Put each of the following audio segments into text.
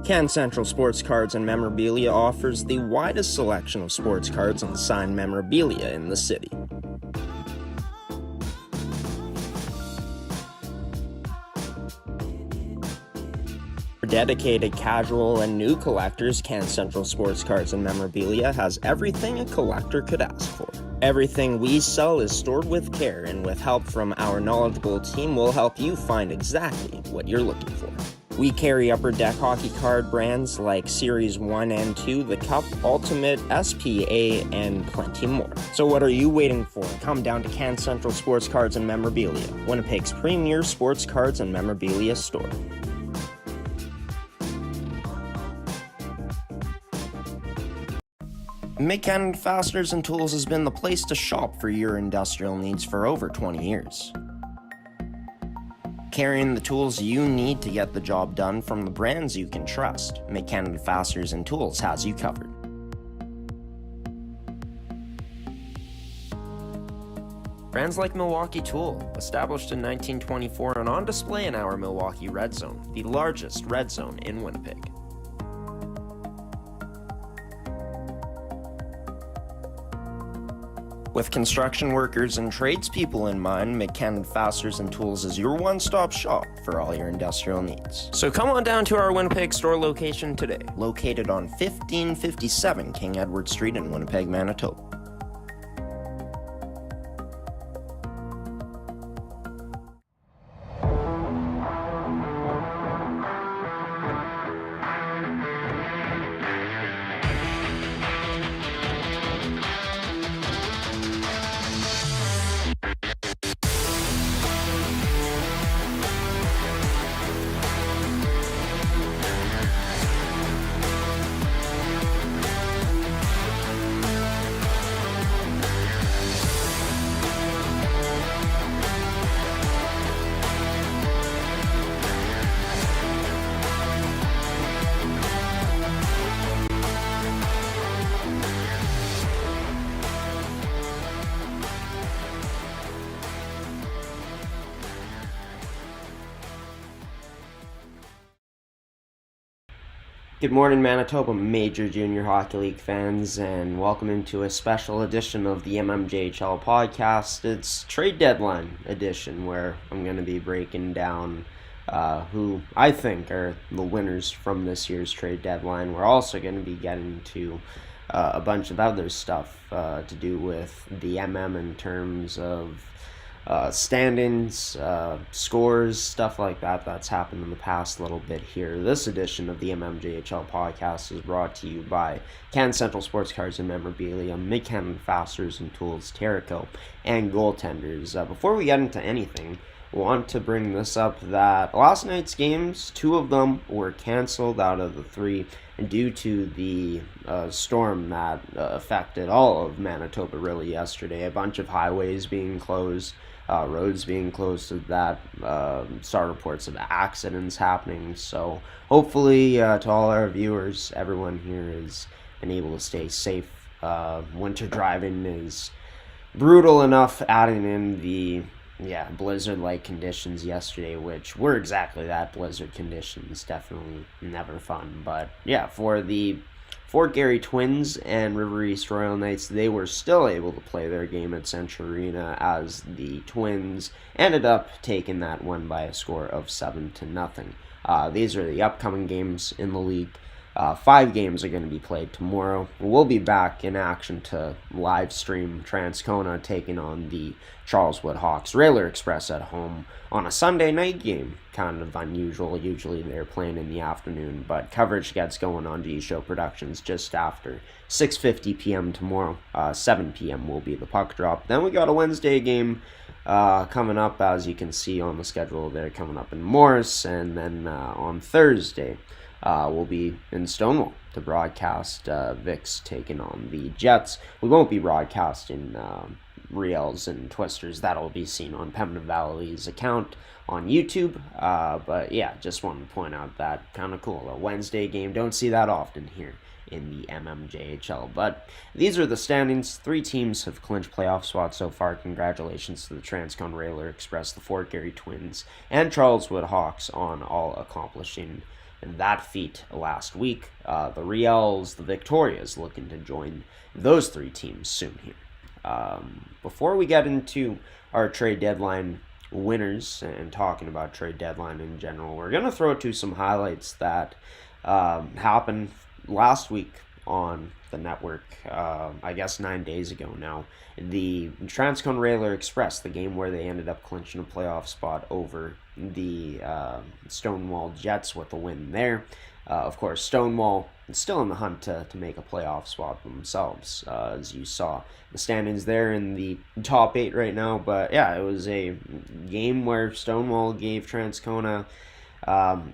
Can Central Sports Cards and Memorabilia offers the widest selection of sports cards and signed memorabilia in the city. For dedicated casual and new collectors, Can Central Sports Cards and Memorabilia has everything a collector could ask for. Everything we sell is stored with care, and with help from our knowledgeable team, we'll help you find exactly what you're looking for. We carry Upper Deck hockey card brands like Series 1 and 2, the Cup, Ultimate, SPA, and plenty more. So what are you waiting for? Come down to Can Central Sports Cards and Memorabilia, Winnipeg's premier sports cards and memorabilia store. Mid-Canada Fasteners and Tools has been the place to shop for your industrial needs for over 20 years. Carrying the tools you need to get the job done from the brands you can trust, Mid-Canada Fasteners and Tools has you covered. Brands like Milwaukee Tool, established in 1924 and on display in our Milwaukee Red Zone, the largest red zone in Winnipeg. With construction workers and tradespeople in mind, Mid-Canada Fasteners and Tools is your one-stop shop for all your industrial needs. So come on down to our Winnipeg store location today, located on 1557 King Edward Street in Winnipeg, Manitoba. Good morning, Manitoba Major Junior Hockey League fans, and welcome into a special edition of the mmjhl podcast. It's trade deadline edition, where I'm going to be breaking down who I think are the winners from this year's trade deadline. We're also going to be getting to a bunch of other stuff to do with the in terms of standings, scores, stuff like that that's happened in the past little bit here. This edition of the mmjhl podcast is brought to you by Can Central Sports Cards and Memorabilia, Mid-Canada Fasteners and Tools, Terrico, and Goaltenders. Before we get into anything, I want to bring this up that last night's games, 2 of them were canceled out of the 3 due to the storm that affected all of Manitoba really yesterday. A bunch of highways being closed, roads being closed to that, saw reports of accidents happening. So hopefully to all our viewers, everyone here has been able to stay safe. Winter driving is brutal enough, adding in the blizzard-like conditions yesterday, which were exactly that, blizzard conditions. Definitely never fun. But yeah, for the Fort Garry Twins and River East Royal Knights, they were still able to play their game at Central Arena, as the Twins ended up taking that one by a score of 7-0. These are the upcoming games in the league. 5 games are going to be played tomorrow. We'll be back in action to live stream Transcona taking on the Charleswood Hawks. Railer Express at home on a Sunday night game. Kind of unusual. Usually they're playing in the afternoon, but coverage gets going on GShow Productions just after 6:50 p.m. tomorrow. 7 p.m. will be the puck drop. Then we got a Wednesday game coming up, as you can see on the schedule there, coming up in Morris, and then on Thursday we'll be in Stonewall to broadcast Vicks taking on the Jets. We won't be broadcasting reels and twisters. That'll be seen on Pembina Valley's account on YouTube. But yeah, just wanted to point out that kind of cool. A Wednesday game, don't see that often here in the mmjhl. But these are the standings. 3 teams have clinched playoff spots so far. Congratulations to the Transcon Railer Express, the Fort Garry Twins, and Charleswood Hawks on all accomplishing that feat last week. The Reals, the Victorias, looking to join those three teams soon here. Before we get into our trade deadline winners and talking about trade deadline in general, we're going to throw to some highlights that happened last week on the network, I guess 9 days ago now. The Transcon Railer Express, the game where they ended up clinching a playoff spot over the Stonewall Jets with a win there. Of course, Stonewall is still in the hunt to make a playoff spot themselves, as you saw the standings there in the top 8 right now. But yeah, it was a game where Stonewall gave Transcona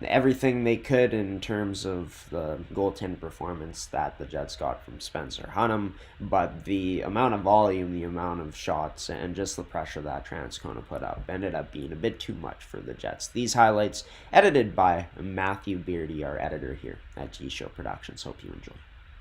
everything they could in terms of the goaltending performance that the Jets got from Spencer Hunnam, but the amount of volume, the amount of shots, and just the pressure that Transcona put up ended up being a bit too much for the Jets. These highlights edited by Matthew Beardy, our editor here at GShow Productions. Hope you enjoy.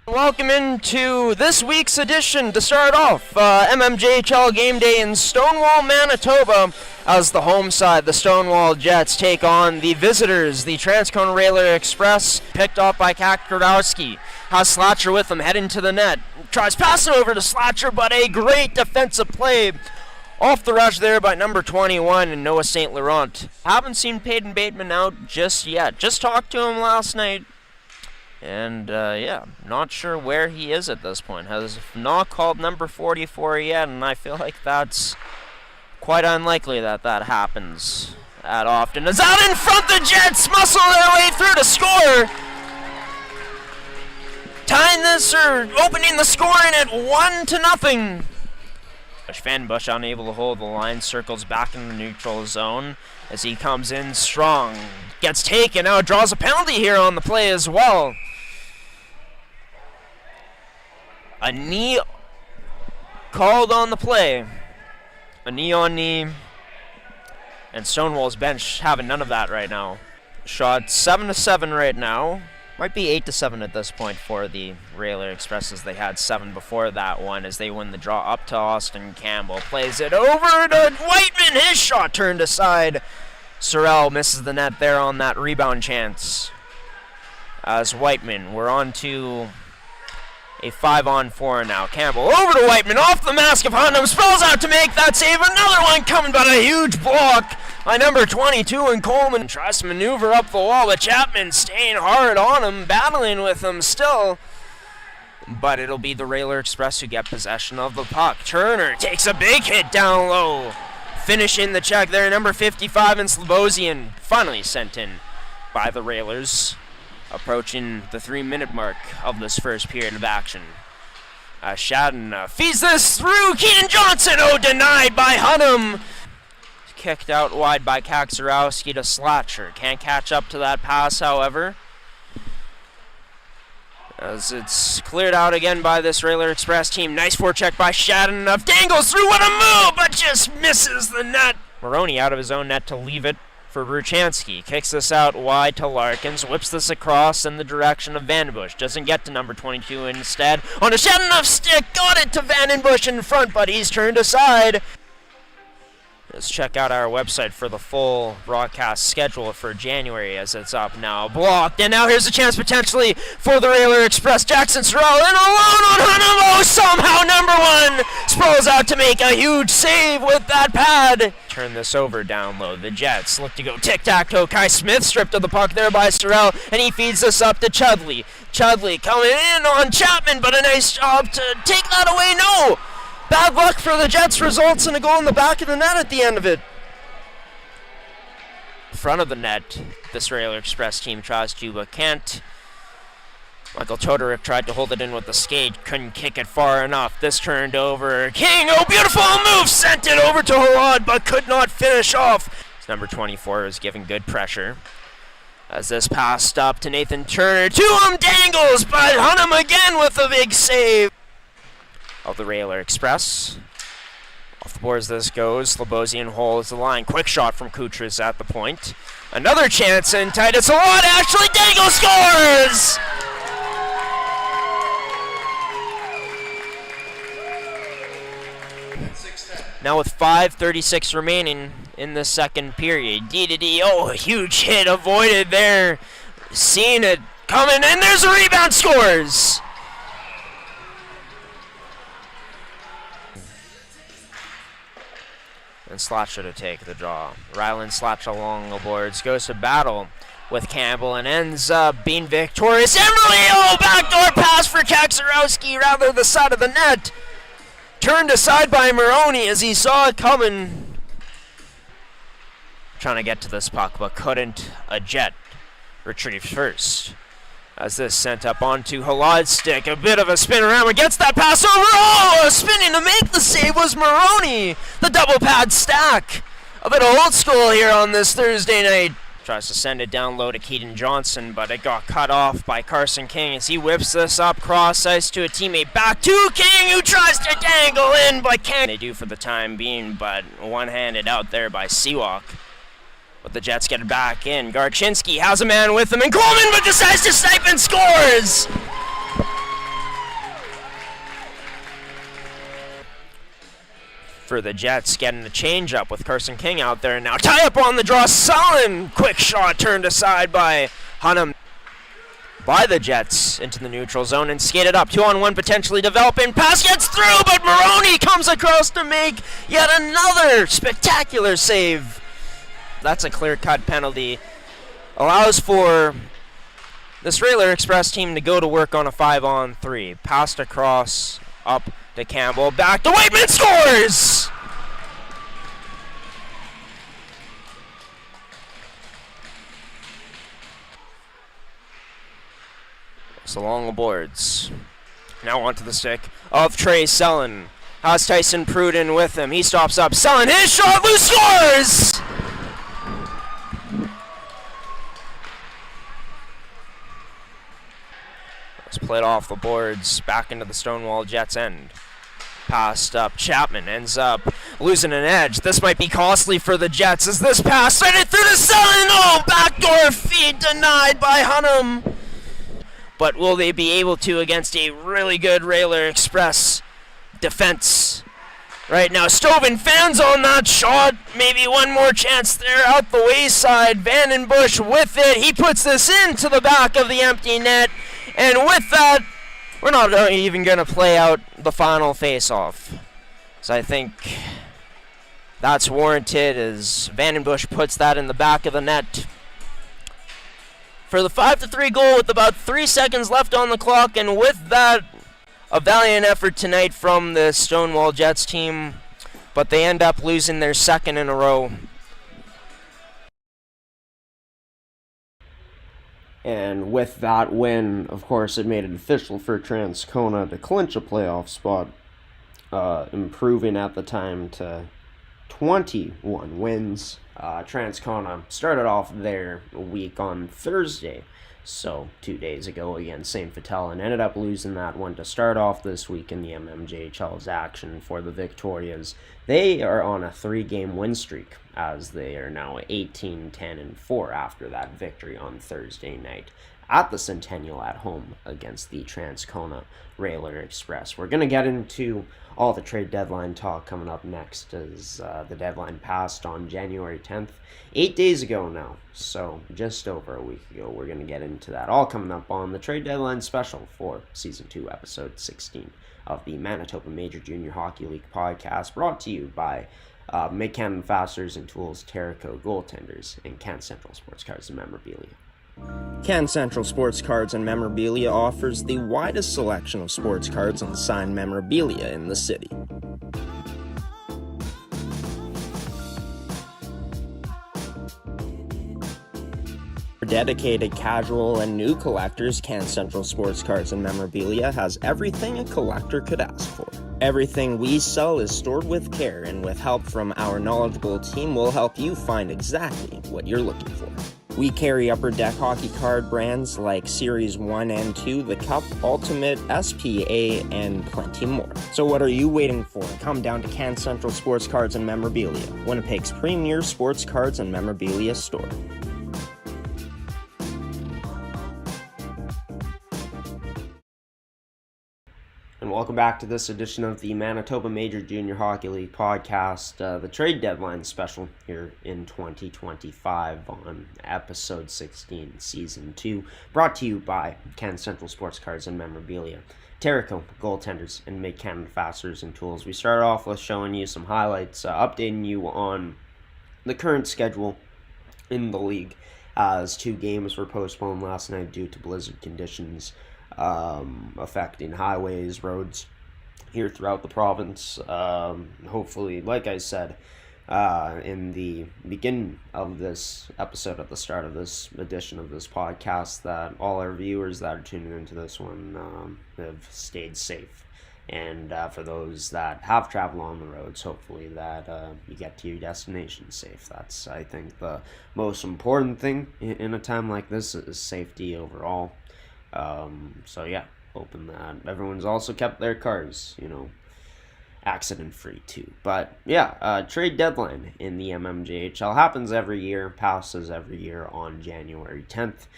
Welcome into this week's edition. To start off, mmjhl game day in Stonewall, Manitoba, as the home side, the Stonewall Jets, take on the visitors, the Transcon Railer Express, picked up by Kakradowski. Has Slatcher with him, heading to the net. Tries passing over to Slatcher, but a great defensive play off the rush there by number 21 and Noah St. Laurent. Haven't seen Peyton Bateman out just yet. Just talked to him last night. And, not sure where he is at this point. Has not called number 44 yet, and I feel like that's quite unlikely that happens that often. Is out in front, the Jets muscle their way through to score! Tying this, or opening the scoring at 1-0. Van Bush unable to hold the line, circles back in the neutral zone as he comes in strong. Gets taken out, draws a penalty here on the play as well. A knee called on the play. A knee on knee. And Stonewall's bench having none of that right now. Shot 7-7 right now. Might be 8-7 at this point for the Railer Expresses. They had 7 before that one as they win the draw up to Austin Campbell. Plays it over to Whiteman. His shot turned aside. Sorrell misses the net there on that rebound chance. As Whiteman, we're on to a 5-on-4 now. Campbell over to Whiteman, off the mask of Hunnam, spells out to make that save. Another one coming, but a huge block by number 22, and Coleman tries to maneuver up the wall, but Chapman staying hard on him, battling with him still. But it'll be the Railer Express who get possession of the puck. Turner takes a big hit down low. Finishing the check there, number 55 and Slobosian, finally sent in by the Railers. Approaching the 3-minute mark of this first period of action. Shadden feeds this through. Keenan Johnson, denied by Hunnam. Kicked out wide by Kakzarowski to Slatcher. Can't catch up to that pass, however, as it's cleared out again by this Railer Express team. Nice forecheck by Shadden. Dangles through, what a move, but just misses the net. Maroney out of his own net to leave it for Ruchansky. Kicks this out wide to Larkins, whips this across in the direction of Vandenbush. Doesn't get to number 22 instead. On a Shadenough stick, got it to Vandenbush in front, but he's turned aside. Let's check out our website for the full broadcast schedule for January, as it's up now. Blocked, and now here's a chance potentially for the Railer Express. Jackson Sorrell in alone on Hunnam. Somehow number 1 sprawls out to make a huge save with that pad. Turn this over down low. The Jets look to go tic-tac-toe. Kai Smith stripped of the puck there by Sorrell, and he feeds this up to Chudley. Chudley coming in on Chapman, but a nice job to take that away. No! Bad luck for the Jets, results in a goal in the back of the net at the end of it. Front of the net, this Railer Express team tries to, but can't. Michael Todoric tried to hold it in with the skate, couldn't kick it far enough. This turned over. King, beautiful move, sent it over to Harad, but could not finish off. Number 24 is giving good pressure. As this passed up to Nathan Turner, to him, Dangles, but Hunnam again with a big save of the Railer Express. Off the boards this goes. Slobosian holds the line. Quick shot from Kutras at the point. Another chance in tight. It's a lot. Ashley Dangle scores! Now with 5:36 remaining in the second period. D to D. A huge hit avoided there. seeing it coming, and there's a rebound, scores! And Slotcha to take the draw. Ryland Slotcha along the boards, goes to battle with Campbell and ends up being victorious. Emerly, backdoor pass for Kaczorowski, rather the side of the net. Turned aside by Maroney as he saw it coming. Trying to get to this puck, but couldn't. A Jet retrieves first. As this sent up onto Halad's stick, a bit of a spin around, but gets that pass over. Spinning to make the save was Maroney. The double pad stack. A bit of old school here on this Thursday night. Tries to send it down low to Keaton Johnson, but it got cut off by Carson King as he whips this up cross ice to a teammate. Back to King, who tries to dangle in, but can't. They do for the time being, but one-handed out there by Seawalk. But the Jets get it back in. Garchinski has a man with him, and Coleman but decides to snipe and scores! For the Jets, getting the change up with Carson King out there now. Tie up on the draw, Sullen! Quick shot turned aside by Hunnam. By the Jets into the neutral zone and skated up. 2-on-1 potentially developing. Pass gets through, but Maroney comes across to make yet another spectacular save. That's a clear-cut penalty. Allows for this Railer Express team to go to work on a 5-on-3. Passed across, up to Campbell, back to Waitman, scores! So along the boards. Now onto the stick of Trey Sellen. Has Tyson Pruden with him. He stops up. Sellen, his shot, loose, scores! Played off the boards, back into the Stonewall Jets end. Passed up, Chapman ends up losing an edge. This might be costly for the Jets as this pass sent it through to Sullen. Backdoor feed denied by Hunnam. But will they be able to against a really good Railer Express defense? Right now, Stoven fans on that shot. Maybe one more chance there out the wayside. Vandenbush with it. He puts this into the back of the empty net. And with that, we're not even going to play out the final face-off. So I think that's warranted as Vandenbush puts that in the back of the net. For the 5-3 goal with about 3 seconds left on the clock, and with that, a valiant effort tonight from the Stonewall Jets team, but they end up losing their second in a row. And with that win, of course, it made it official for Transcona to clinch a playoff spot, improving at the time to 21 wins. Transcona started off their week on Thursday, so 2 days ago against St. Vital, and ended up losing that one to start off this week in the mmjhl's action for the Victorias. They are on a 3-game win streak, as they are now 18-10-4 after that victory on Thursday night at the Centennial at home against the Transcona Railer Express. We're going to get into all the trade deadline talk coming up next, as the deadline passed on January 10th, 8 days ago now, so just over a week ago. We're going to get into that all coming up on the trade deadline special for Season 2, Episode 16 of the Manitoba Major Junior Hockey League podcast, brought to you by Mid-Canton Fasteners and Tools, Terrico Goaltenders, and Can Central Sports Cards and Memorabilia. Can Central Sports Cards and Memorabilia offers the widest selection of sports cards and signed memorabilia in the city. For dedicated casual and new collectors, Can Central Sports Cards and Memorabilia has everything a collector could ask for. Everything we sell is stored with care, and with help from our knowledgeable team, we'll help you find exactly what you're looking for. We carry Upper Deck hockey card brands like Series 1 and 2, the Cup, Ultimate, SPA, and plenty more. So what are you waiting for? Come down to Can Central Sports Cards and Memorabilia, Winnipeg's premier sports cards and memorabilia store. And welcome back to this edition of the Manitoba Major Junior Hockey League podcast, the trade deadline special here in 2025 on episode 16, season 2, brought to you by Canada Central Sports Cards and Memorabilia, Terrico, goaltenders, and mid-Canada fasteners and tools. We start off with showing you some highlights, updating you on the current schedule in the league, as 2 games were postponed last night due to blizzard conditions affecting highways, roads here throughout the province. Hopefully, like I said in the beginning of this episode, at the start of this edition of this podcast, that all our viewers that are tuning into this one have stayed safe. And for those that have traveled on the roads, hopefully that you get to your destination safe. That's, I think, the most important thing in a time like this is safety overall. So yeah, hoping that everyone's also kept their cars, accident free too. But yeah, trade deadline in the mmjhl happens every year, passes every year on January 10th.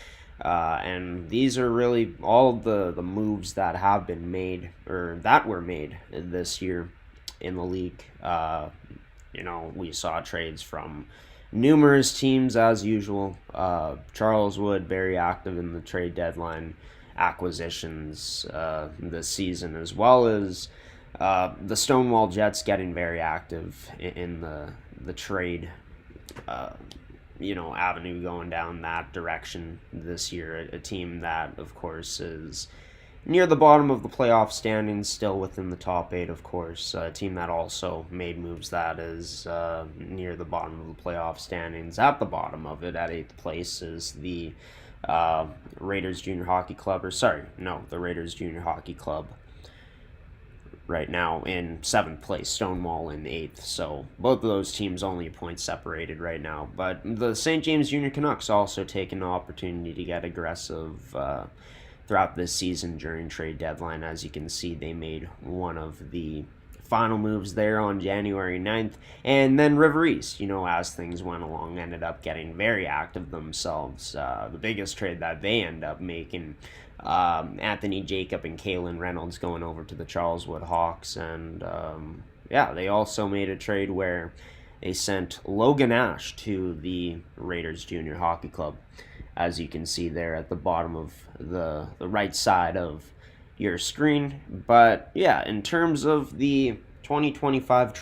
And these are really all of the moves that have been made, or that were made this year in the league. We saw trades from numerous teams as usual. Charles Wood very active in the trade deadline acquisitions this season, as well as the Stonewall Jets getting very active in the trade avenue, going down that direction this year. A team that, of course, is near the bottom of the playoff standings, still within the top 8, of course. A team that also made moves that is near the bottom of the playoff standings. At the bottom of it, at 8th place, is the Raiders Junior Hockey Club. The Raiders Junior Hockey Club right now in 7th place, Stonewall in 8th. So both of those teams only a point separated right now. But the St. James Junior Canucks also taking the opportunity to get aggressive throughout this season during trade deadline. As you can see, they made one of the final moves there on January 9th. And then River East, as things went along, ended up getting very active themselves. The biggest trade that they end up making, Anthony Jacob and Kalen Reynolds going over to the Charleswood Hawks. And they also made a trade where they sent Logan Ash to the Raiders Junior Hockey Club, as you can see there at the bottom of the right side of your screen. But yeah, in terms of the 2025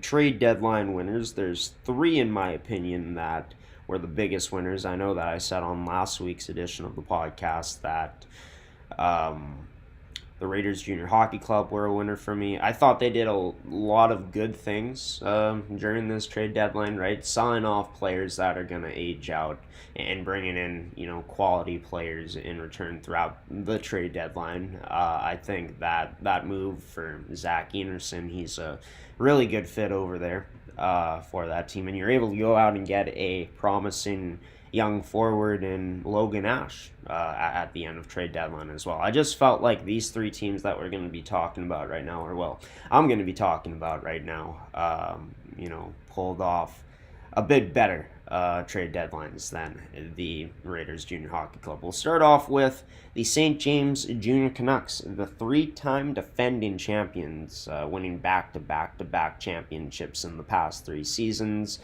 trade deadline winners, there's 3 in my opinion that were the biggest winners. I know that I said on last week's edition of the podcast that the Raiders Junior Hockey Club were a winner for me. I thought they did a lot of good things during this trade deadline, right? Selling off players that are going to age out and bringing in, quality players in return throughout the trade deadline. I think that move for Zach Enerson, he's a really good fit over there for that team. And you're able to go out and get a promising young forward in Logan Ash at the end of trade deadline as well. I just felt like these 3 teams that we're going to be talking about right now, I'm going to be talking about right now, pulled off a bit better trade deadlines than the Raiders Junior Hockey Club. We'll start off with the St. James Junior Canucks, the 3-time defending champions, winning back-to-back championships in the past 3 seasons.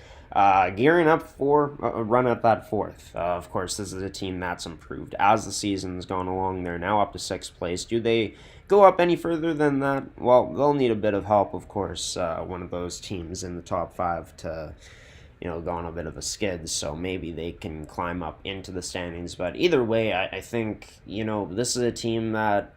Gearing up for a run at that 4th. Of course, this is a team that's improved as the season's gone along. They're now up to 6th place. Do they go up any further than that? Well, they'll need a bit of help, of course. One of those teams in the top 5 to go on a bit of a skid, so maybe they can climb up into the standings. But either way, I think, this is a team that,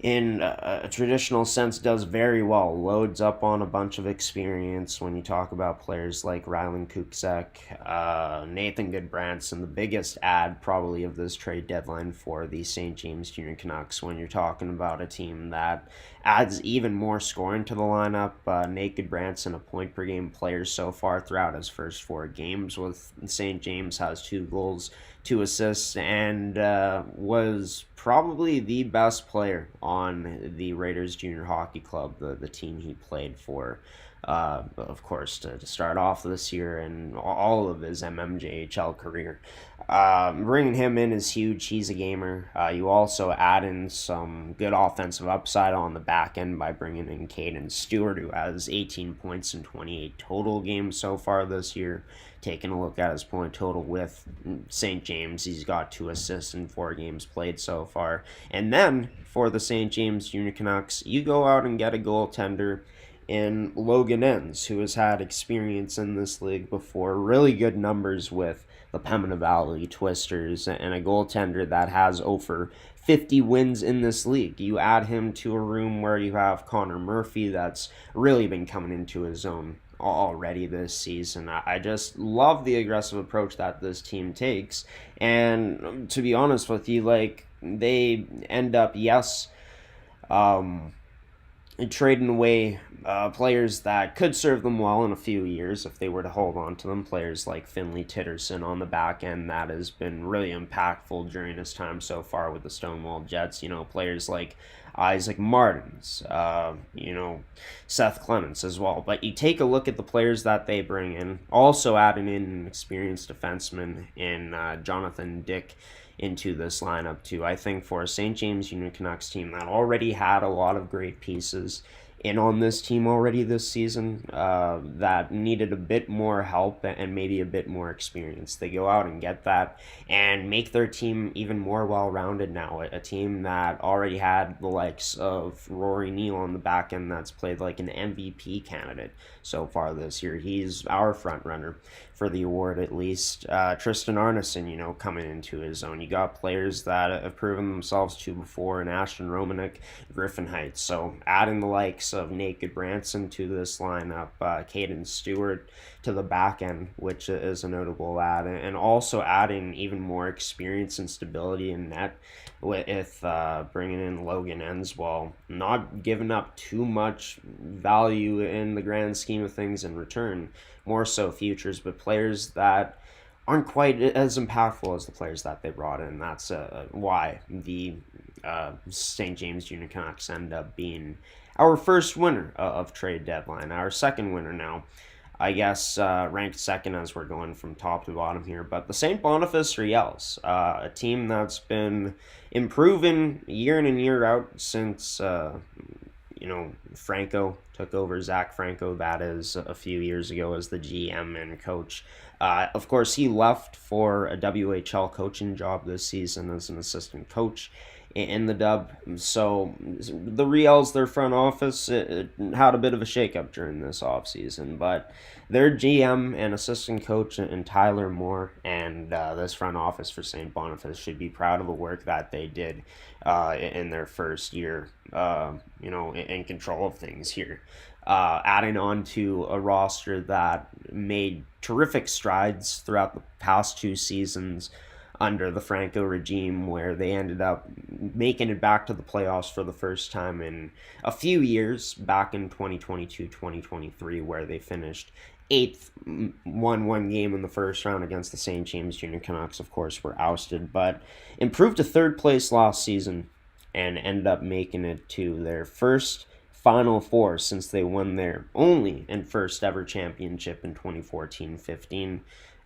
in a traditional sense, does very well. Loads up on a bunch of experience when you talk about players like Rylan Kuksek, Nathan Goodbranson, the biggest ad probably of this trade deadline for the St. James Junior Canucks. When you're talking about a team that adds even more scoring to the lineup, Nate Goodbranson, a point-per-game player so far throughout his first 4 games with St. James, has 2 goals, 2 assists, and was probably the best player on the Raiders Junior Hockey Club, the team he played for of course, to start off this year and all of his MMJHL career. Bringing him in is huge. He's a gamer. You also add in some good offensive upside on the back end by bringing in Caden Stewart, who has 18 points in 28 total games so far this year. Taking a look at his point total with St. James, he's got 2 assists in 4 games played so far. And then for the St. James Junior Canucks, you go out and get a goaltender in Logan Enns, who has had experience in this league before, really good numbers with the Pembina Valley Twisters, and a goaltender that has over 50 wins in this league. You add him to a room where you have Connor Murphy, that's really been coming into his own already this season. I just love the aggressive approach that this team takes, and to be honest with you, like, they end up, trading away players that could serve them well in a few years if they were to hold on to them. Players like Finley Titterson on the back end, that has been really impactful during his time so far with the Stonewall Jets. Players like Isaac Martins, Seth Clements as well. But you take a look at the players that they bring in, also adding in an experienced defenseman in Jonathan Dick into this lineup too. I think for a St. James Junior Canucks team that already had a lot of great pieces in on this team already this season, that needed a bit more help and maybe a bit more experience, they go out and get that and make their team even more well-rounded now. A team that already had the likes of Rory Neal on the back end that's played like an MVP candidate so far this year. He's our front runner for the award, at least. Tristan Arneson, coming into his own. You got players that have proven themselves to before in Ashton Romanek, Griffin Heights. So adding the likes of Nate Goodbranson to this lineup, Caden Stewart to the back end, which is a notable add, and also adding even more experience and stability in net with bringing in Logan Enns, while not giving up too much value in the grand scheme of things in return. More so futures, but players that aren't quite as impactful as the players that they brought in. That's why the St. James Junior Canucks end up being our first winner of trade deadline, our second winner now, I guess, ranked second as we're going from top to bottom here. But the St. Boniface Riels, a team that's been improving year in and year out since Franco took over. Zach Franco, that is, a few years ago as the GM and coach. Of course, he left for a WHL coaching job this season as an assistant coach in the Dub. So the Riels, their front office, it had a bit of a shakeup during this offseason, but their GM and assistant coach and Tyler Moore and this front office for St. Boniface should be proud of the work that they did in their first year, in control of things here. Adding on to a roster that made terrific strides throughout the past 2 seasons under the Franco regime, where they ended up making it back to the playoffs for the first time in a few years, back in 2022-2023, where they finished 8th, won 1 game in the first round against the St. James Junior Canucks, of course, were ousted, but improved to 3rd place last season and ended up making it to their first Final Four since they won their only and first ever championship in 2014-15.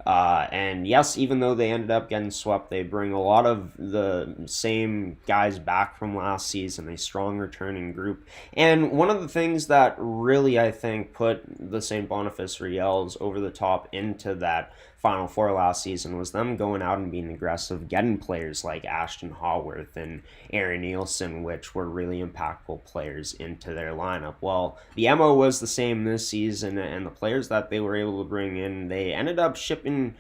And yes, even though they ended up getting swept, they bring a lot of the same guys back from last season, a strong returning group. And one of the things that really, I think, put the St. Boniface Riels over the top into that Final Four last season was them going out and being aggressive, getting players like Ashton Haworth and Aaron Nielsen, which were really impactful players into their lineup. Well, the MO was the same this season, and the players that they were able to bring in, they ended up shipping,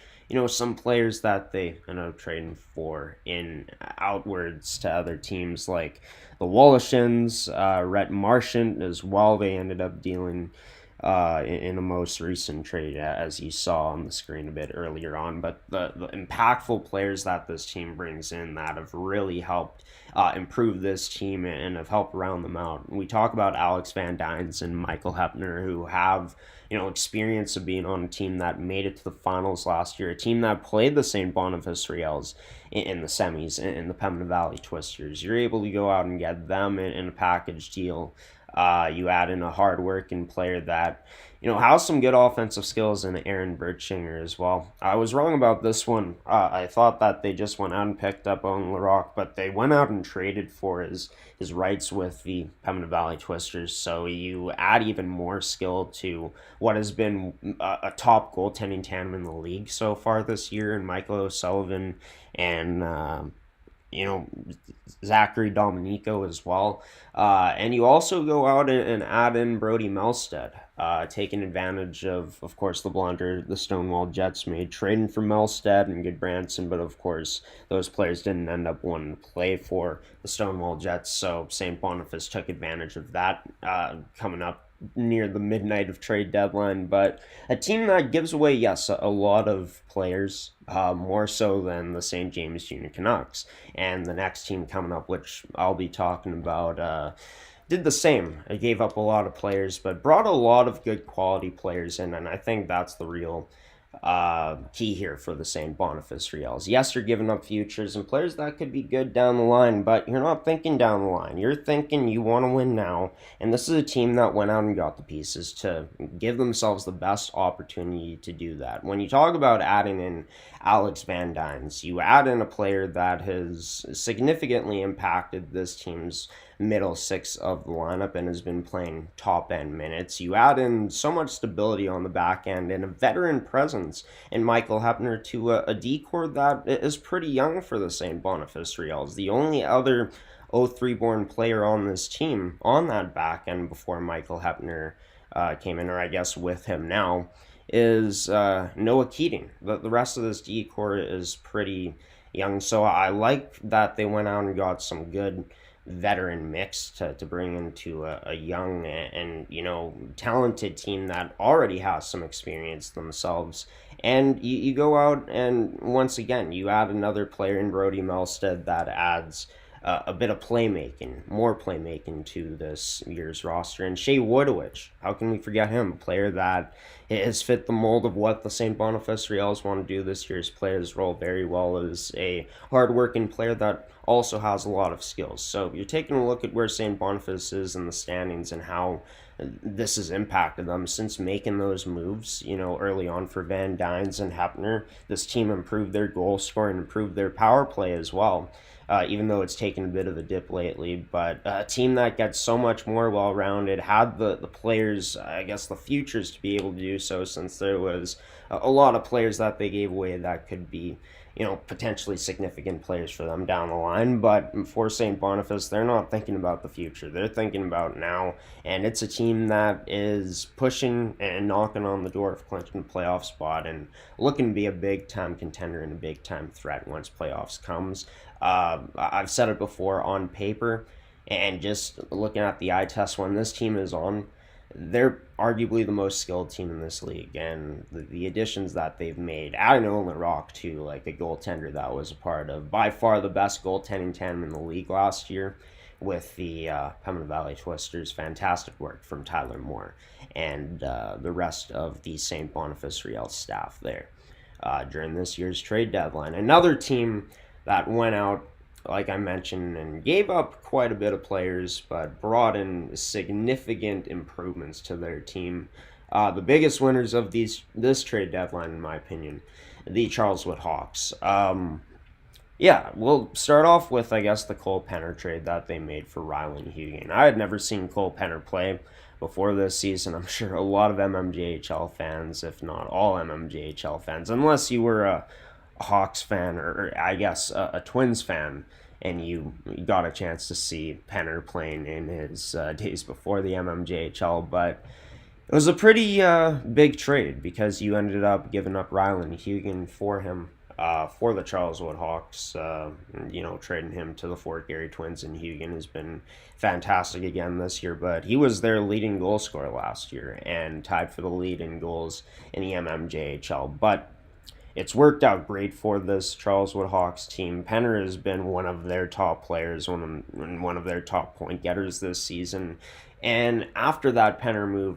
some players that they ended up trading for in outwards to other teams like the Wallachans, Rhett Marchant as well. They ended up dealing in a most recent trade, as you saw on the screen a bit earlier on. But the impactful players that this team brings in that have really helped improve this team and have helped round them out. We talk about Alex Van Dynes and Michael Hepner, who have experience of being on a team that made it to the finals last year, a team that played the St. Boniface Riels in the semis in the Pembina Valley Twisters. You're able to go out and get them in a package deal You add in a hard-working player that, has some good offensive skills in Aaron Bertschinger as well. I was wrong about this one. I thought that they just went out and picked up Owen Larocque, but they went out and traded for his rights with the Pembina Valley Twisters. So you add even more skill to what has been a top goaltending tandem in the league so far this year, and Michael O'Sullivan and you know, Zachary Dominico as well. And you also go out and add in Brody Melstead, taking advantage of course, the blunder the Stonewall Jets made, trading for Melstead and Goodbranson, but of course, those players didn't end up wanting to play for the Stonewall Jets, so St. Boniface took advantage of that coming up near the midnight of trade deadline. But a team that gives away, yes, a lot of players, more so than the St. James Junior Canucks. And the next team coming up, which I'll be talking about, did the same. It gave up a lot of players, but brought a lot of good quality players in, and I think that's the real key here for the St. Boniface Riels. Yes, you're giving up futures and players that could be good down the line, but you're not thinking down the line. You're thinking you want to win now, and this is a team that went out and got the pieces to give themselves the best opportunity to do that. When you talk about adding in Alex Van Dynes, you add in a player that has significantly impacted this team's middle six of the lineup and has been playing top end minutes. You add in so much stability on the back end and a veteran presence in Michael Hepner to a decor that is pretty young for the St. Boniface Riels. The only other 03 born player on this team on that back end before Michael Hepner came in, or I guess with him now, is Noah Keating. The rest of this decor is pretty young, so I like that they went out and got some good veteran mix to bring into a young and talented team that already has some experience themselves. And you go out and once again you add another player in Brody Melstead that adds a bit of playmaking, more playmaking to this year's roster. And Shea Woodowich, how can we forget him? A player that has fit the mold of what the St. Boniface Riels want to do this year. Has played his role very well as a hardworking player that also has a lot of skills. So you're taking a look at where St. Boniface is in the standings and how this has impacted them since making those moves, early on for Van Dynes and Hepner. This team improved their goal scoring, improved their power play as well. Even though it's taken a bit of a dip lately, but a team that gets so much more well-rounded, had the players, I guess the futures to be able to do so, since there was a lot of players that they gave away that could be, potentially significant players for them down the line. But for St. Boniface, they're not thinking about the future. They're thinking about now, and it's a team that is pushing and knocking on the door of clinching a playoff spot and looking to be a big-time contender and a big-time threat once playoffs comes. I've said it before, on paper, and just looking at the eye test when this team is on, they're arguably the most skilled team in this league, and the additions that they've made, adding Owen Larocque to like a goaltender that was a part of by far the best goaltending tandem in the league last year with the Pembina Valley Twisters. Fantastic work from Tyler Moore and the rest of the St. Boniface Riels staff there during this year's trade deadline. Another team that went out, like I mentioned, and gave up quite a bit of players, but brought in significant improvements to their team. The biggest winners of this trade deadline, in my opinion, the Charleswood Hawks. Yeah, we'll start off with, I guess, the Cole Penner trade that they made for Rylan Hughing. I had never seen Cole Penner play before this season. I'm sure a lot of MMJHL fans, if not all MMJHL fans, unless you were a Hawks fan or I guess a Twins fan, and you got a chance to see Penner playing in his days before the MMJHL. But it was a pretty big trade because you ended up giving up Rylan Hughing for him, for the Charleswood Hawks, trading him to the Fort Garry Twins. And Hughing has been fantastic again this year, but he was their leading goal scorer last year and tied for the lead in goals in the MMJHL. But it's worked out great for this Charleswood Hawks team. Penner has been one of their top players, one of their top point getters this season. And after that Penner move,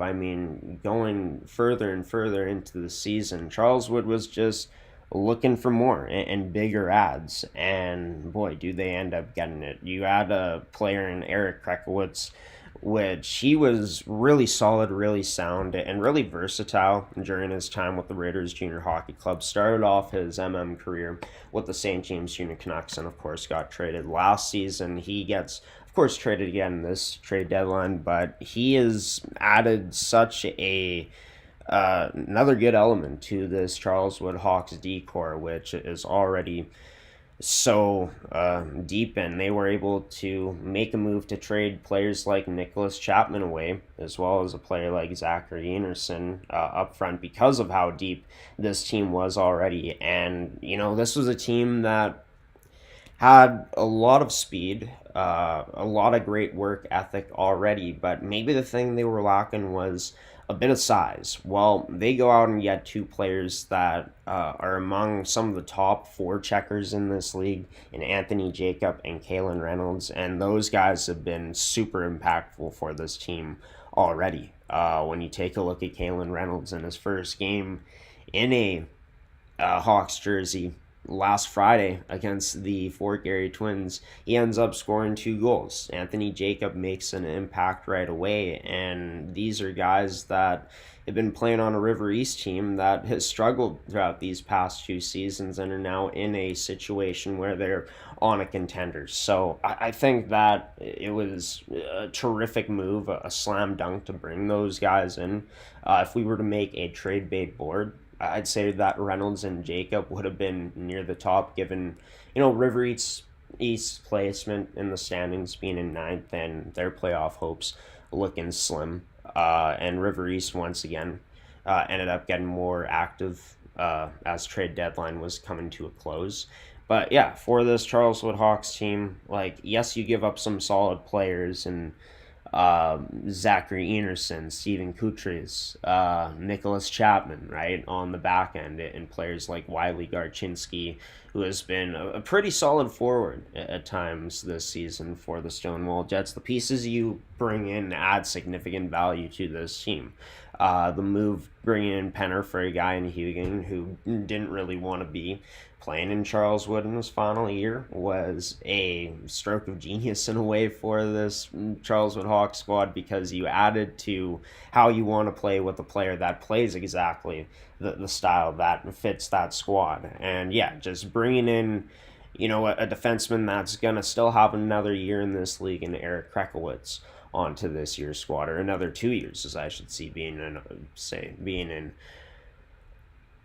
going further and further into the season, Charleswood was just looking for more and bigger ads. And boy, do they end up getting it. You add a player in Eric Krekowitz, which he was really solid, really sound, and really versatile during his time with the Raiders Junior Hockey Club. Started off his career with the St. James Junior Canucks and, of course, got traded last season. He gets, of course, traded again this trade deadline, but he has added such another good element to this Charleswood Hawks decor, which is already so deep in. They were able to make a move to trade players like Nicholas Chapman away, as well as a player like Zachary Enerson up front because of how deep this team was already. And, this was a team that had a lot of speed, a lot of great work ethic already, but maybe the thing they were lacking was a bit of size. Well, they go out and get two players that are among some of the top four checkers in this league, in Anthony Jacob and Kalen Reynolds, and those guys have been super impactful for this team already. When you take a look at Kalen Reynolds in his first game in a Hawks jersey last Friday against the Fort Garry Twins, he ends up scoring 2 goals. Anthony Jacob makes an impact right away, and these are guys that have been playing on a River East team that has struggled throughout these past 2 seasons and are now in a situation where they're on a contender. So I think that it was a terrific move, a slam dunk to bring those guys in. If we were to make a trade bait board, I'd say that Reynolds and Jacob would have been near the top, given River East placement in the standings being in ninth and their playoff hopes looking slim. And River East once again ended up getting more active as trade deadline was coming to a close. But yeah, for this Charleswood Hawks team, yes, you give up some solid players and Zachary Enerson, Steven Kutries, Nicholas Chapman, right, on the back end, and players like Wiley Garchinski, who has been a pretty solid forward at times this season for the Stonewall Jets. The pieces you bring in add significant value to this team. The move bringing in Penner for a guy in Hugan who didn't really want to be playing in Charleswood in his final year was a stroke of genius in a way for this Charleswood Hawks squad, because you added to how you want to play with a player that plays exactly the style that fits that squad. And yeah, just bringing in a defenseman that's going to still have another year in this league, in Eric Krekowitz, onto this year's squad, or another 2 years, as I should see, being in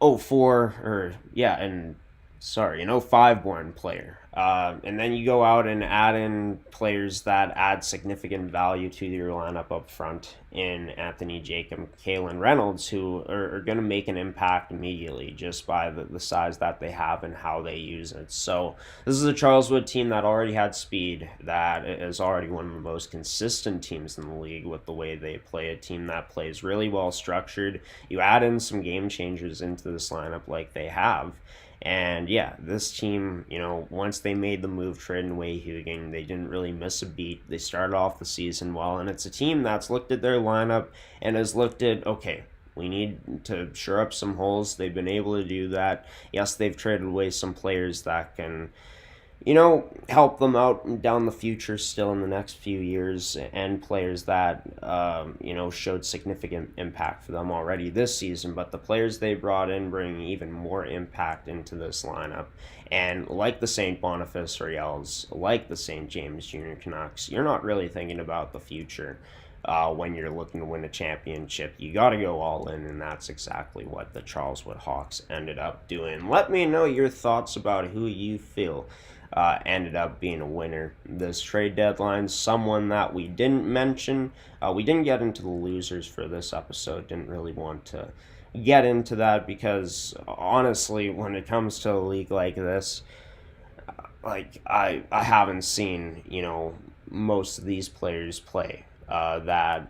04, or yeah, and sorry, an 05 born player. And then you go out and add in players that add significant value to your lineup up front in Anthony Jacob, Kalen Reynolds, who are going to make an impact immediately just by the size that they have and how they use it. So this is a Charleswood team that already had speed, that is already one of the most consistent teams in the league with the way they play, a team that plays really well structured. You add in some game changers into this lineup like they have, and yeah, this team, once they made the move trading away Hugan, they didn't really miss a beat. They started off the season well, and it's a team that's looked at their lineup and has looked at, okay, we need to shore up some holes. They've been able to do that. Yes, they've traded away some players that can help them out down the future still in the next few years, and players that, showed significant impact for them already this season. But the players they brought in bring even more impact into this lineup. And like the St. Boniface Royals, like the St. James Junior Canucks, you're not really thinking about the future when you're looking to win a championship. You got to go all in, and that's exactly what the Charleswood Hawks ended up doing. Let me know your thoughts about who you feel ended up being a winner this trade deadline. Someone that we didn't mention, we didn't get into the losers for this episode, didn't really want to get into that, because honestly, when it comes to a league like this, I haven't seen most of these players play that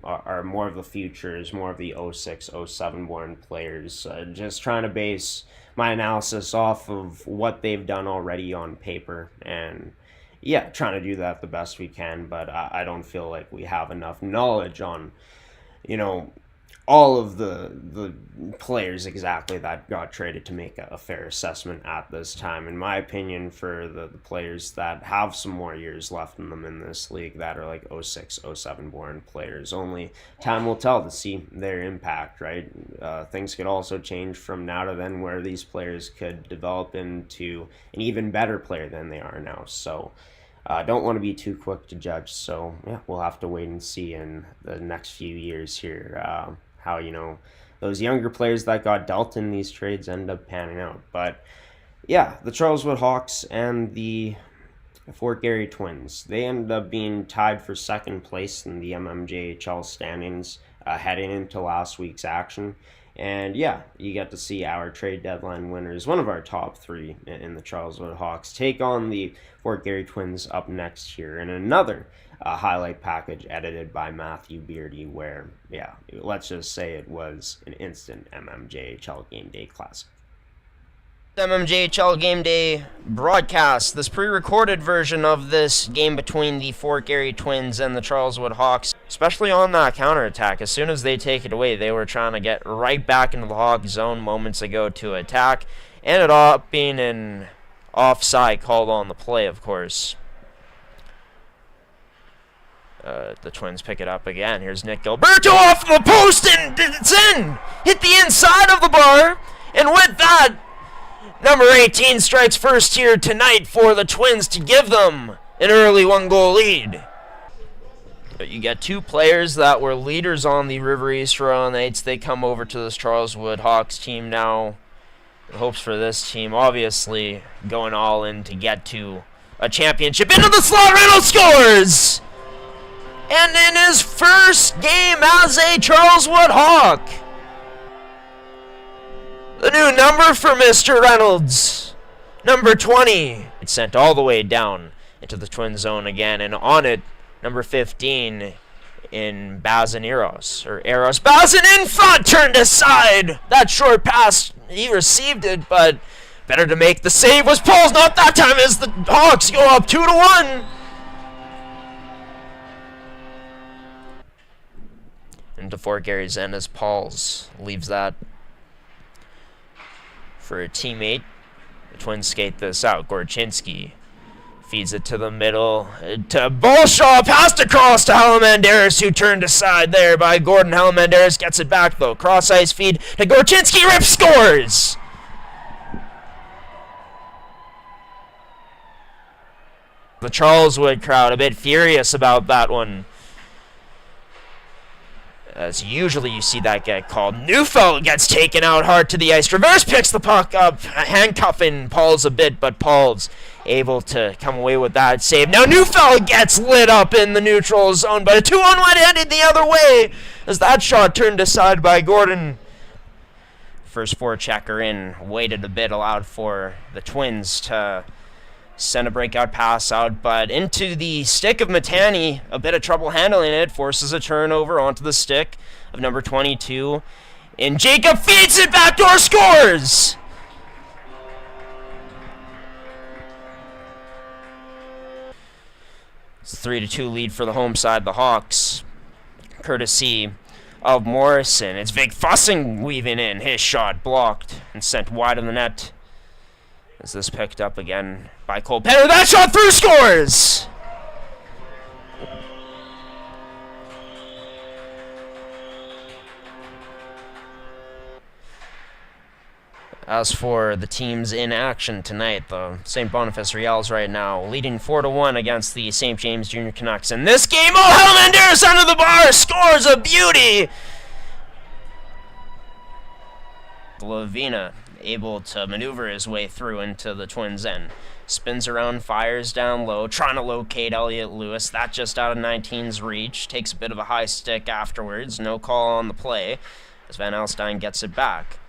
are more of the futures, more of the 06, 07 born players. Just trying to base my analysis off of what they've done already on paper, and yeah, trying to do that the best we can. But I don't feel like we have enough knowledge on all of the players exactly that got traded to make a fair assessment at this time. In my opinion, for the players that have some more years left in them in this league that are like 06, 07 born players, only time will tell to see their impact, right? Things could also change from now to then where these players could develop into an even better player than they are now. So don't want to be too quick to judge. So yeah, we'll have to wait and see in the next few years here how those younger players that got dealt in these trades end up panning out. But yeah, the Charleswood Hawks and the Fort Garry Twins, they ended up being tied for second place in the mmjhl standings heading into last week's action. And yeah, you get to see our trade deadline winners, one of our top three in the Charleswood Hawks, take on the Fort Garry Twins up next year in another highlight package edited by Matthew Beardy, where, yeah, let's just say it was an instant mmjhl game day classic. mmjhl game day broadcast, this pre-recorded version of this game between the Fort Garry Twins and the Charleswood Hawks, especially on that counterattack. As soon as they take it away, they were trying to get right back into the Hawk zone moments ago to attack. Ended up being an offside called on the play, of course. The Twins pick it up again. Here's Nick Gilberto off the post, and it's in! Hit the inside of the bar, and with that, number 18 strikes first here tonight for the Twins to give them an early one-goal lead. But you get two players that were leaders on the River East Royal Knights. They come over to this Charleswood Hawks team now. The hopes for this team, obviously, going all in to get to a championship. Into the slot, Reynolds scores! And in his first game as a Charleswood Hawk, the new number for Mr. Reynolds, number 20. It's sent all the way down into the Twin zone again, and on it, number 15 in Bazin Eros, or Eros. Bazin in front, turned aside. That short pass, he received it, but better to make the save was Pauls. Not that time as the Hawks go up 2-1. Into Fort Garry's end as Pauls leaves that for a teammate. The Twins skate this out. Gorchinski feeds it to the middle to Bolshaw. Passed across to Helamandaris, who turned aside there by Gordon. Helamandaris gets it back though. Cross ice feed to Gorchinski. Rip scores! The Charleswood crowd a bit furious about that one, as usually you see that get called. Neufeld gets taken out hard to the ice. Reverse picks the puck up, handcuffing Pauls a bit, but Pauls able to come away with that save. Now Neufeld gets lit up in the neutral zone, but a 2-on-1 headed the other way as that shot turned aside by Gordon. First forechecker in, waited a bit, allowed for the Twins to send a breakout pass out, but into the stick of Matani. A bit of trouble handling it, forces a turnover onto the stick of number 22. And Jacob feeds it, backdoor scores! It's a 3-2 lead for the home side, the Hawks, courtesy of Morrison. It's Vig Fussing weaving in. His shot blocked and sent wide of the net. Is this picked up again by Cole Penner? That shot through, scores! As for the teams in action tonight, the St. Boniface Reals right now leading 4-1 against the St. James Junior Canucks. In this game, Helamandaris under the bar scores a beauty! Lavina able to maneuver his way through into the Twins' end. Spins around, fires down low, trying to locate Elliot Lewis. That just out of 19's reach. Takes a bit of a high stick afterwards. No call on the play as Van Alstyne gets it back.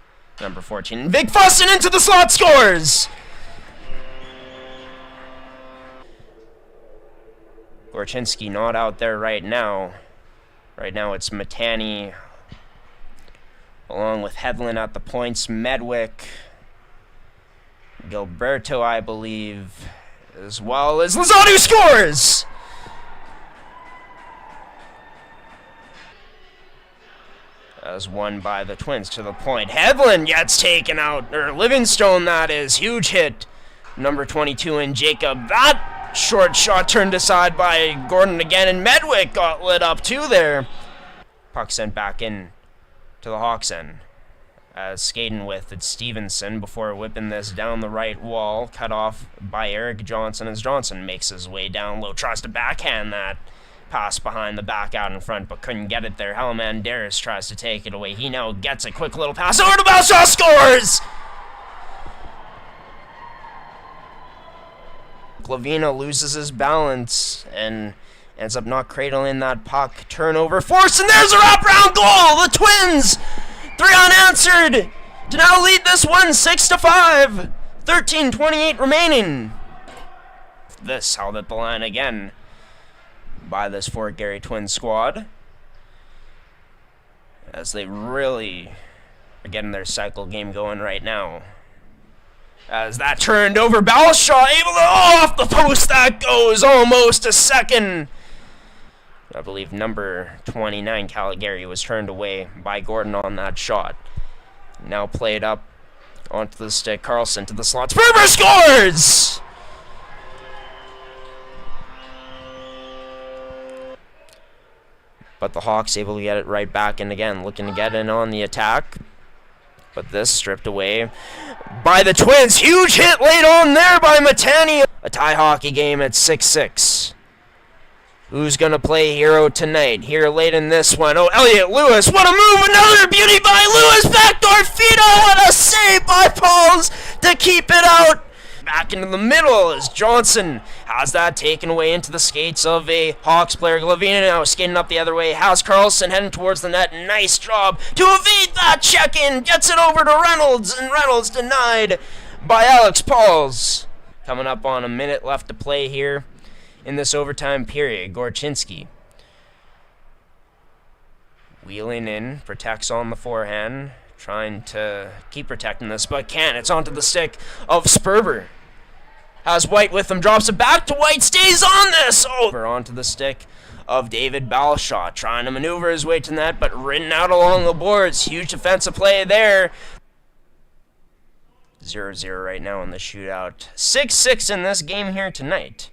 Number 14, Vig Fussen into the slot, scores! Gorchinski not out there right now. Right now it's Matani along with Hedlund at the points, Medwick, Gilberto, I believe, as well as Lozano scores! as won by the Twins to the point. Hedlund gets taken out, or Livingstone, that is. Huge hit. Number 22 in Jacob. That short shot turned aside by Gordon again, and Medwick got lit up too there. Puck sent back in to the Hawks end. As skating with it's Stevenson before whipping this down the right wall, cut off by Eric Johnson as Johnson makes his way down low, tries to backhand that pass behind the back out in front, but couldn't get it there. Helamandaris tries to take it away. He now gets a quick little pass over to Belshaw, scores! Glavina loses his balance and ends up not cradling that puck. Turnover forced, and there's a wraparound goal! The Twins! 3 unanswered to now lead this one 6-5. 13:28 remaining. This held at the line again by this Fort Garry Twins squad, as they really are getting their cycle game going right now. As that turned over, Belshaw able to off the post, that goes almost a second. I believe number 29, Caligari, was turned away by Gordon on that shot. Now played up onto the stick. Carlson to the slot. Sperber scores! But the Hawks able to get it right back in again, looking to get in on the attack. But this stripped away by the Twins. Huge hit late on there by Matani. A tie hockey game at 6-6. Who's going to play hero tonight? Here late in this one. Oh, Elliot Lewis. What a move. Another beauty by Lewis. Backdoor feet. Oh, what a save by Pauls to keep it out. Back into the middle as Johnson has that taken away into the skates of a Hawks player. Glavina now skating up the other way. Has Carlson heading towards the net. Nice job to evade that check-in. Gets it over to Reynolds, and Reynolds denied by Alex Pauls. Coming up on a minute left to play here in this overtime period. Gorchinski wheeling in, protects on the forehand, trying to keep protecting this, but can't. It's onto the stick of Sperber. Has White with him, drops it back to White, stays on this! Over onto the stick of David Belshaw, trying to maneuver his way to net, but ridden out along the boards. Huge defensive play there. 0-0 right now in the shootout. 6-6 in this game here tonight.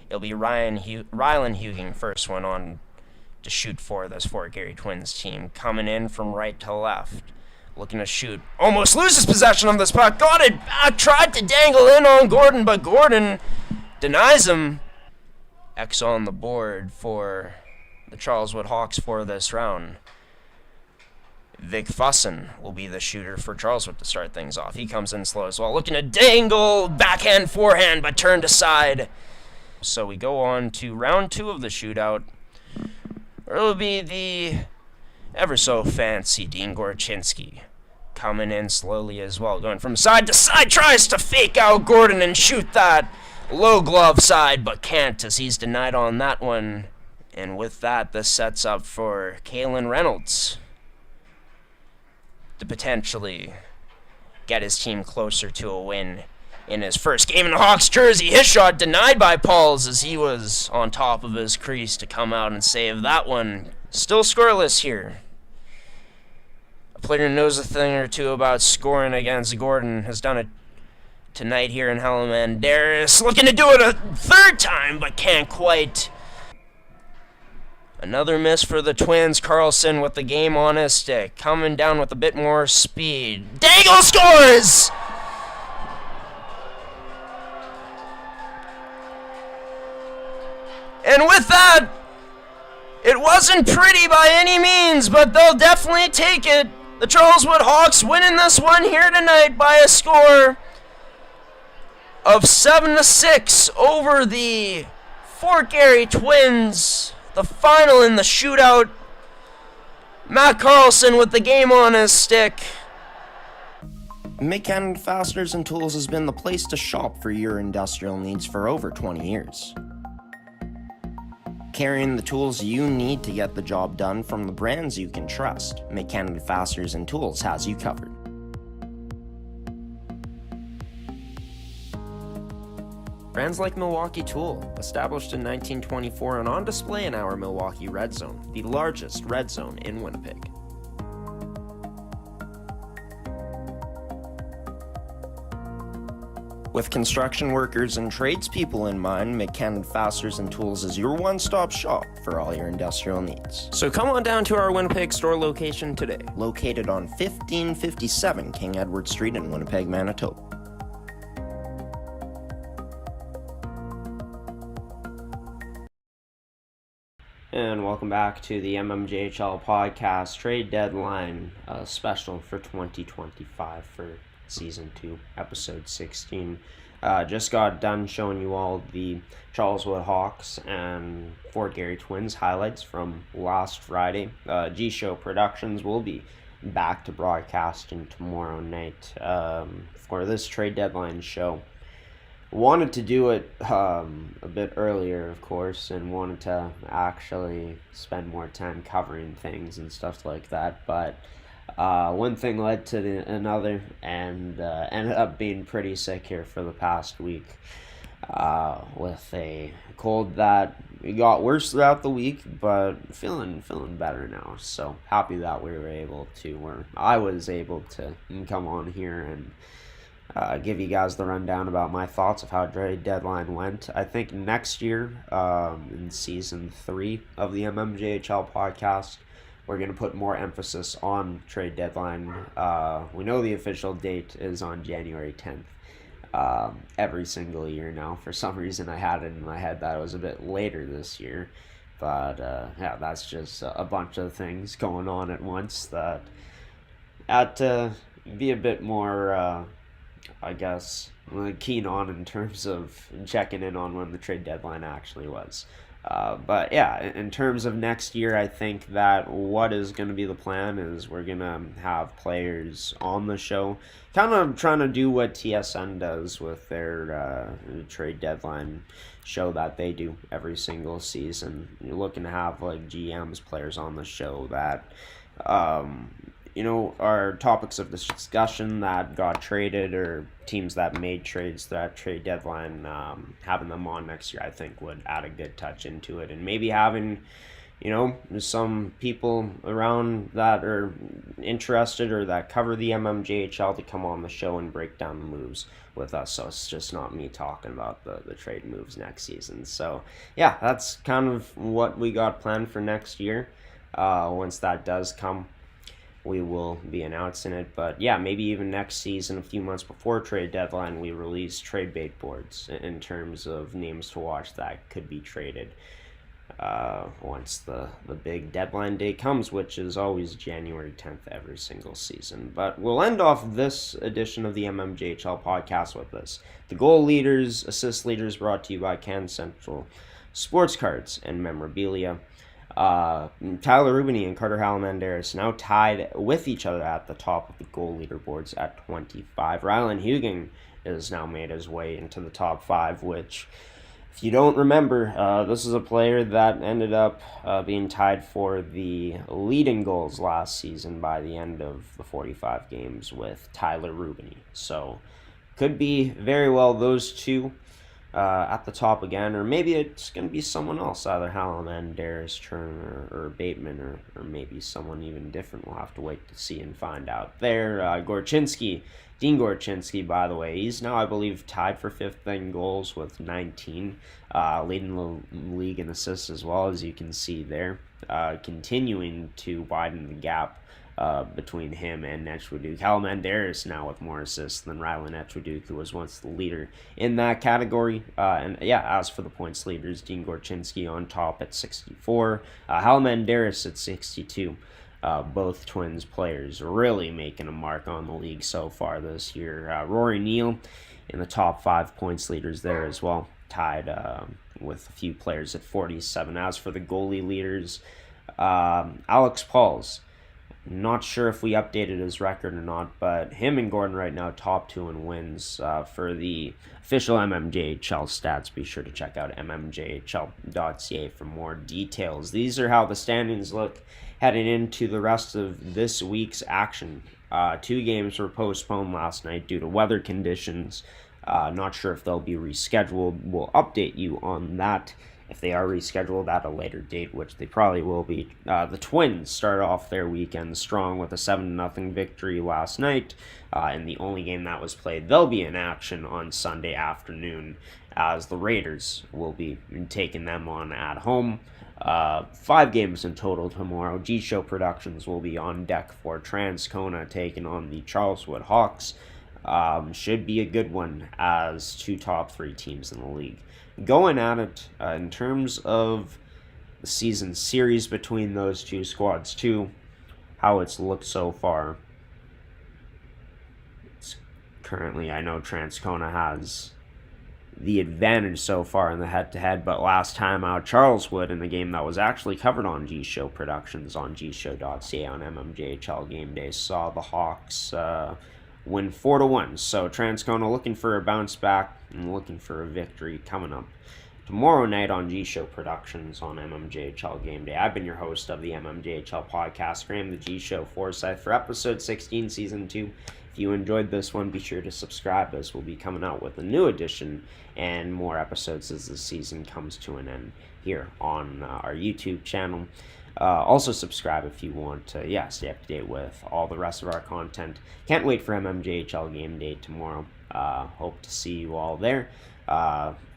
It'll be Rylan Huging, first one on to shoot for this Fort Garry Twins team. Coming in from right to left. Looking to shoot. Almost loses possession of this puck. Got it back. Tried to dangle in on Gordon, but Gordon denies him. X on the board for the Charleswood Hawks for this round. Vic Fussin will be the shooter for Charleswood to start things off. He comes in slow as well. Looking to dangle. Backhand, forehand, but turned aside. So we go on to round 2 of the shootout. It'll be the ever so fancy Dean Gorchinski coming in slowly as well, going from side to side, tries to fake out Gordon and shoot that low glove side, but can't as he's denied on that one. And with that, this sets up for Kalen Reynolds to potentially get his team closer to a win in his first game in the Hawks jersey. His shot denied by Pauls as he was on top of his crease to come out and save that one. Still scoreless here. A player who knows a thing or two about scoring against Gordon has done it tonight here in Helamandaris. Looking to do it a third time, but can't quite. Another miss for the Twins. Carlson with the game on his stick. Coming down with a bit more speed. Dangle scores! And with that, it wasn't pretty by any means, but they'll definitely take it. The Charleswood Hawks winning this one here tonight by a score of 7-6 over the Fort Garry Twins. The final in the shootout. Matt Carlson with the game on his stick. Mid-Canada Fasteners and Tools has been the place to shop for your industrial needs for over 20 years. Carrying the tools you need to get the job done from the brands you can trust, Mid-Canada Fasteners and Tools has you covered. Brands like Milwaukee Tool, established in 1924 and on display in our Milwaukee Red Zone, the largest red zone in Winnipeg. With construction workers and tradespeople in mind, McKenna Fasteners and Tools is your one-stop shop for all your industrial needs. So come on down to our Winnipeg store location today, located on 1557 King Edward Street in Winnipeg, Manitoba. And welcome back to the mmjhl podcast trade deadline special for 2025 for season 2, episode 16. Just got done showing you all the Charleswood Hawks and Fort Garry Twins highlights from last Friday. GShow Productions will be back to broadcasting tomorrow night for this trade deadline show. Wanted to do it a bit earlier, of course, and wanted to actually spend more time covering things and stuff like that, but one thing led to another, and ended up being pretty sick here for the past week with a cold that got worse throughout the week, but feeling better now. So happy that we were able to, or I was able to come on here and give you guys the rundown about my thoughts of how trade deadline went. I think next year, in season 3 of the mmjhl podcast, we're going to put more emphasis on trade deadline. We know the official date is on January 10th. Every single year now. For some reason, I had it in my head that it was a bit later this year. But yeah, that's just a bunch of things going on at once that had to be a bit more, I guess, keen on in terms of checking in on when the trade deadline actually was. But yeah, in terms of next year, I think that what is going to be the plan is we're going to have players on the show, kind of trying to do what TSN does with their trade deadline show that they do every single season. You're looking to have like GMs, players on the show that are topics of discussion that got traded or teams that made trades that trade deadline. Having them on next year, I think, would add a good touch into it. And maybe having, some people around that are interested or that cover the mmjhl to come on the show and break down the moves with us. So it's just not me talking about the trade moves next season. So yeah, that's kind of what we got planned for next year. Once that does come, we will be announcing it. But yeah, maybe even next season, a few months before trade deadline, we release trade bait boards in terms of names to watch that could be traded once the big deadline day comes, which is always January 10th every single season. But we'll end off this edition of the mmjhl podcast with this. The goal leaders, assist leaders, brought to you by Can Central Sports Cards and Memorabilia. Tyler Rubini and Carter Halamandaris now tied with each other at the top of the goal leaderboards at 25. Rylan Hugin has now made his way into the top 5, which, if you don't remember, this is a player that ended up being tied for the leading goals last season by the end of the 45 games with Tyler Rubini. So could be very well those two at the top again, or maybe it's going to be someone else, either Halamandaris, Turner, or Bateman, or maybe someone even different. We'll have to wait to see and find out there. Dean Gorchinski, by the way, he's now, I believe, tied for 5th in goals with 19, leading the league in assists as well, as you can see there, continuing to widen the gap between him and Nechwaduk. Halamandaris now with more assists than Rylan Nechwaduk, who was once the leader in that category. And yeah, as for the points leaders, Dean Gorchinski on top at 64, Halamandaris at 62. Both Twins players really making a mark on the league so far this year. Rory Neal in the top 5 points leaders there as well, tied with a few players at 47. As for the goalie leaders, Alex Pauls, not sure if we updated his record or not, but him and Gordon right now top 2 in wins. For the official mmjhl stats, be sure to check out mmjhl.ca for more details. These are how the standings look heading into the rest of this week's action. 2 games were postponed last night due to weather conditions. Not sure if they'll be rescheduled. We'll update you on that if they are rescheduled at a later date, which they probably will be. The Twins start off their weekend strong with a 7-0 victory last night. In the only game that was played, they'll be in action on Sunday afternoon as the Raiders will be taking them on at home. 5 games in total tomorrow. GShow Productions will be on deck for Transcona taking on the Charleswood Hawks. Should be a good one as 2 top 3 teams in the league going at it. In terms of the season series between those 2 squads too, how it's looked so far. It's currently, I know Transcona has the advantage so far in the head-to-head, but last time out, Charleswood, in a game that was actually covered on GShow Productions on GShow.ca on mmjhl game day, saw the Hawks win 4-1. So Transcona looking for a bounce back and looking for a victory coming up tomorrow night on GShow Productions on mmjhl game day. I've been your host of the mmjhl podcast, Graham the GShow Forsyth, for episode 16, season 2. If you enjoyed this one, be sure to subscribe, as we'll be coming out with a new edition and more episodes as the season comes to an end here on our YouTube channel. Also subscribe if you want to stay up to date with all the rest of our content. Can't wait for mmjhl game day tomorrow. Hope to see you all there.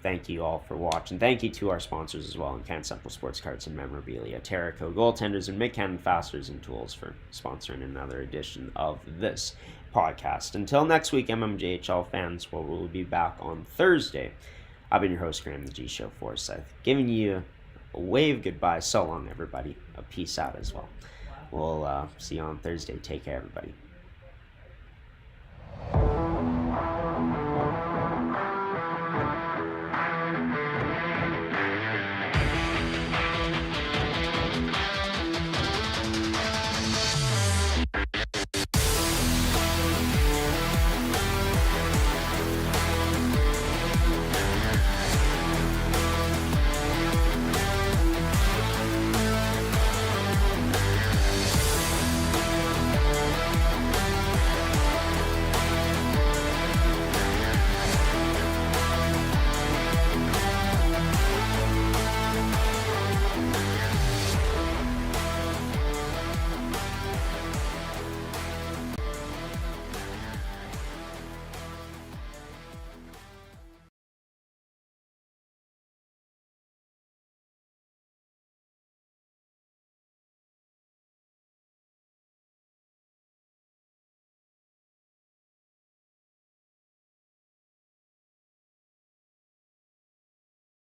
Thank you all for watching. Thank you to our sponsors as well, in Can Central Sports Cards and Memorabilia, Terraco Goaltenders, and Mid-Cannon Fasteners and Tools for sponsoring another edition of this podcast. Until next week, mmjhl fans, we'll be back on Thursday. I've been your host, Graham the GShow Forsyth, giving you a wave goodbye. So long, everybody. A peace out as well. We'll see you on Thursday. Take care, everybody.